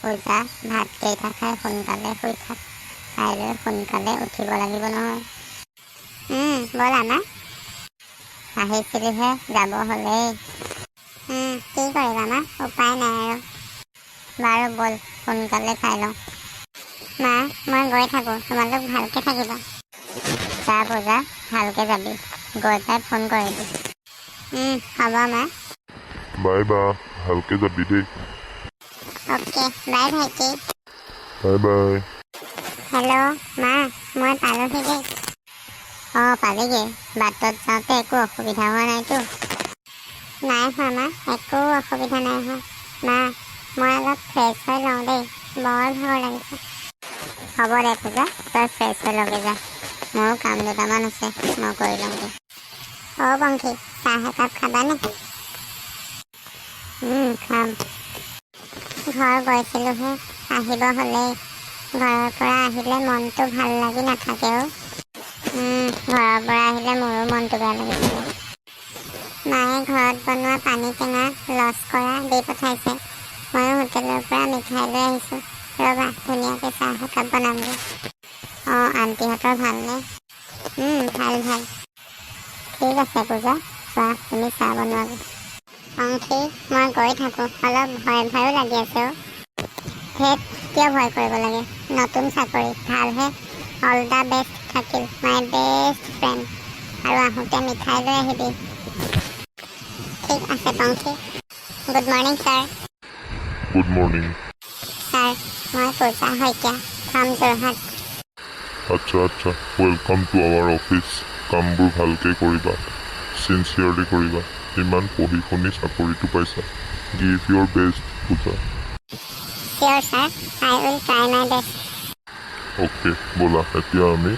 পূজা ভাতকেইটা খাই সোনকালে শুই থাক, কাইলৈ সোনকালে উঠিব লাগিব নহয়। ব'লা না, আহিছিলিহে যাব হ'লেই। কি কৰিবা মা, উপায় নাই আৰু। বাৰু ব'ল সোনকালে খাই লওঁ। মা মই গৈ থাকোঁ, তোমালোক ভালকৈ থাকিবা। যা পূজা, ভালকৈ যাবি, গৈ পাই ফোন কৰিবি। হ'ব মা। বাই বা, ভালকৈ যাবি দেই। অ'কে, বাই ভাইটি। Bye bye. হেল্ল' মা, মই পালোহি দেই। পালিগৈ? বাটত যাওঁতে একো অসুবিধা হোৱা নাইতো? নাই হোৱা মা, একো অসুবিধা নাই হোৱা। মা মই অলপ ফ্ৰেছ হৈ লওঁ দেই, বৰ ভাগৰ লাগিছে। হ'ব দে পূজা, তই ফ্ৰেছ হৈ লগে যা, মোৰো কাম দুটামান আছে, মই কৰি লওঁগৈ। বংশী, চাহ একাপ খাবানে? খাম। ঘৰ গৈছিলোঁহে, আহিব হ'লেই। ঘৰৰ পৰা আহিলে মনটো ভাল লাগি নাথাকেও। ঘৰৰ পৰা আহিলে মোৰো মনটো বেয়া লাগিছিলে। মায়ে ঘৰত বনোৱা পানী টেঙা, লস্কৰা দি পঠাইছে। ময়ো হোটেলৰ পৰা মিঠাই লৈ আহিছোঁ। ৰ'বা, ধুনীয়াকৈ চাহ একাপ বনামগৈ। আণ্টিহঁতৰ ভালনে? ভাল ভাল। ঠিক আছে পূজা, চোৱা তুমি চাহ বনোৱাগৈ। অংশী, মই গৈ থাকোঁ, অলপ ভয়ো লাগি আছে অ'। কিয় ভয় কৰিব লাগে? নতুন চাকৰি, ভালহে। অল দ্য বেষ্ট থাকিল, মাই বেষ্ট ফ্ৰেণ্ড। আৰু আহোঁতে মিঠাই লৈ আহিবি। ঠিক আছে Pankhi. Good morning sir. Good morning. Sir, মই পূজা শইকীয়া, ফ্ৰম যোৰহাট। আচ্ছা, ৱেলকাম টু আৱাৰ অফিচ। কামবোৰ ভালকৈ কৰিবা, চিনচিয়াৰলি কৰিবা। ইমান পঢ়ি শুনি চাকৰিটো পাইছা, give your best Puja. Cheer sir, I will try my best. Okay, ব'লা এতিয়া আমি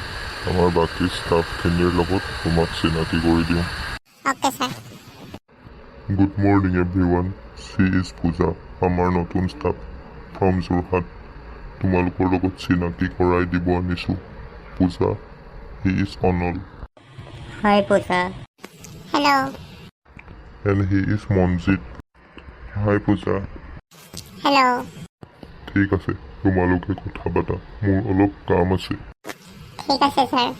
আমাৰ বাকী ষ্টাফখিনিৰ লগত তোমাক চিনাকি কৰি দিওঁ। Okay sir. Good morning everyone, C is পূজা, আমাৰ নতুন ষ্টাফ ফ্ৰম যোৰহাট। তোমালোকৰ লগত চিনাকি কৰাই দিব আনিছোঁ। পূজা, হি ইজ অনল। হয় Puja. Hello'. And he is Manjit. Hi Puja. Hello'. ঠিক আছে, তোমালোকে কথা পাতা, মোৰ অলপ কাম আছে। ঠিক আছে ছাৰ।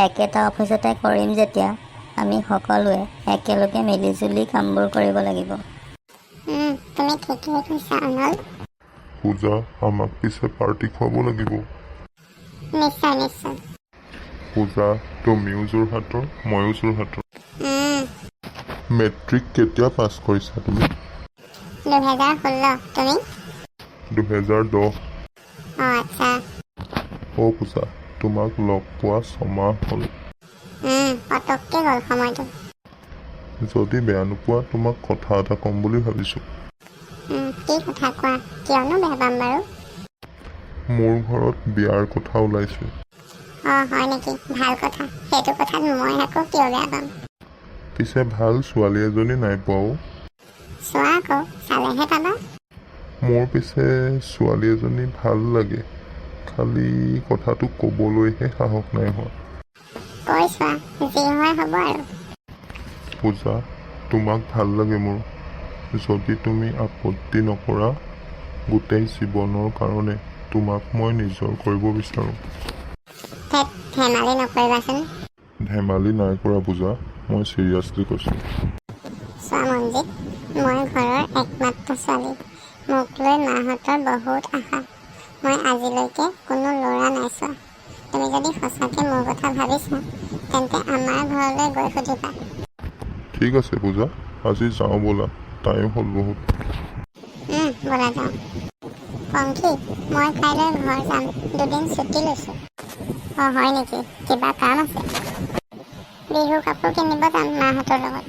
একেটা অফিচতে কৰিম যেতিয়া, আমি সকলোৱে একেলগে মিলিজুলি কামবোৰ কৰিব লাগিব। তুমি ঠিকেই কৈছা অনল। পূজা, আমাক পিছে পাৰ্টি খুৱাব লাগিব। নিশ্চয় নিশ্চয়। পূজা, তুমিও যোৰহাটৰ, ময়ো যোৰহাটৰ। মেট্ৰিক কেতিয়া পাছ কৰিছা তুমি? 2016। তুমি? 2010। আচ্ছা। পূজা, তোমাক লগ পোৱা 6 মাহ হ'ল। পটককৈ গ'ল সময়টো। যদি বেয়া নোপোৱা, তোমাক কথা এটা ক'ম বুলি ভাবিছোঁ। কি কথা কোৱা, কিয়নো বেয়া পাম বাৰু। মোৰ ঘৰত বিয়াৰ কথা ওলাইছে। হয় নেকি? ভাল কথা। সেইটো কথাত মই আকৌ কিয় বেয়া পাম। পিছে ভাল ছোৱালী এজনী নাই পোৱাও। চোৱা আকৌ, চালেহে পাবা। মোৰ পিছে ছোৱালী এজনী ভাল লাগে, খালি কথাটো ক'বলৈহে সাহস নাই হোৱা। কৈ চোৱা, যি হয় হ'ব আৰু। পূজা, তোমাক ভাল লাগে মোৰ। যদি তুমি আপত্তি নকৰা, গোটেই জীৱনৰ কাৰণে তোমাক মই নিজৰ কৰিব বিচাৰোঁ। ধেমালি নকৰিবাচোন। ধেমালি নাই কৰা পূজা, মই চিৰিয়াছলি কৈছোঁ। চোৱা মনজিত, মই ঘৰৰ একমাত্ৰ ছোৱালী। মোক লৈ মাহঁতৰ বহুত আশা। মই আজিলৈকে কোনো ল'ৰা নাই চোৱা। তুমি যদি সঁচাকৈ মোৰ কথা ভাবিছা, তেন্তে আমাৰ ঘৰলৈ গৈ সুধিবা। ঠিক আছে পূজা, আজি যাওঁ ব'লা, টাইম হ'ল বহুত। ব'লা যাওঁ। পংখী, মই কাইলৈ ঘৰ যাম, 2 দিন ছুটি লৈছোঁ। হয় নেকি? কিবা কাম আছে? বিহু কাপোৰ কিনিব যাম মাহঁতৰ লগত।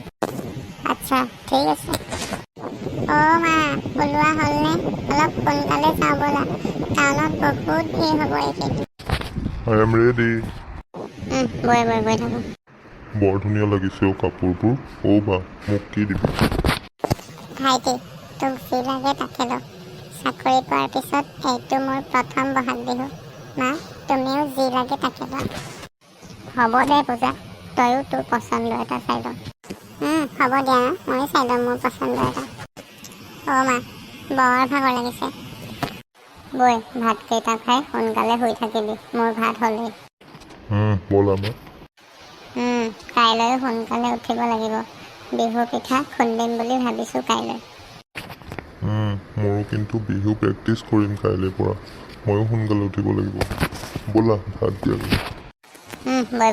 আচ্ছা, ঠিক আছে। মা, ওলোৱা হ'লনে? অলপ সোনকালে যাওঁ ব'লা, টাউনত বহুত ভিৰ হ'ব এইকেইদিন। I am ready. গৈ থাকোঁ। বৰ ধুনীয়া লাগিছে কাপোৰবোৰ। বা, মোক কি দিবি? ভাইটি, তোক যি লাগে তাকে ল। চাকৰি পোৱাৰ পিছত এইটো মোৰ প্ৰথম বহাগ বিহু। মা, তুমিও যি লাগে তাকে লোৱা। হ'ব দে পূজা, তয়ো তোৰ পচন্দ এটা চাই ল। হ'ব দিয়া, ময়ো চাই ল'ম মোৰ পচন্দ এটা। মা, বৰ ভাগৰ লাগিছে। বৈ ভাতকেইটা খাই সোনকালে শুই থাকিবি, মোৰ ভাত হ'লেই। ব'লা মা। কাইলৈ সোনকালে উঠিব লাগিব, বিহু পিঠা খুন্দিম বুলি ভাবিছোঁ কাইলৈ। মোৰো কিন্তু বিহু প্ৰেক্টিচ কৰিম কাইলৈৰ পৰা, ময়ো সোনকালে উঠিব লাগিব। ব'লা ভাত দিয়াগৈ। বৈ